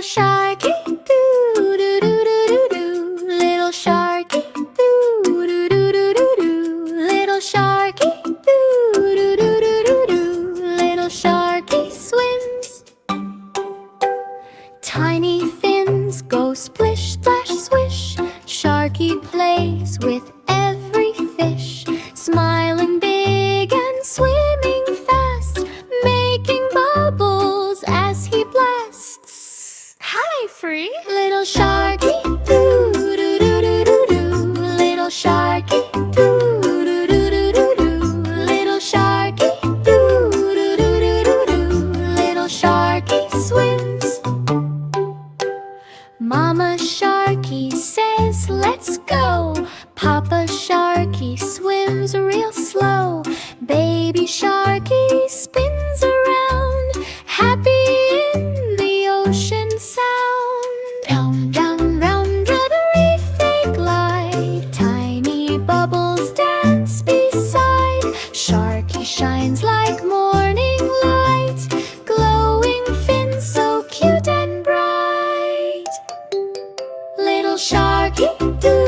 Sharkie Doo-Doo-Doo-Doo-Doo. Little Sharkie Doo-Doo-Doo-Doo-Doo. Little Sharkie Doo-Doo-Doo-Doo-Doo. Little Sharkie swims. Tiny fins go splish, splash, swish. Sharkie plays with every fish, smiling big and swimming fast, making bubbles as he blasts. Hi, Free! Little Sharkie Doo-Doo-Doo-Doo-Doo. Little Sharkie Doo-Doo-Doo-Doo-Doo. Little Sharkie Doo-Doo-Doo-Doo-Doo. Little Sharkie swims. Mama Sharkie says, let's go. Papa Sharkie swims real slow. Baby Sharkie spins around, happy in the ocean sound. Round, round, round the reef they glide. Tiny bubbles dance beside. Sharkie shines like morning light, glowing fins so cute and bright. Little Sharkie Doo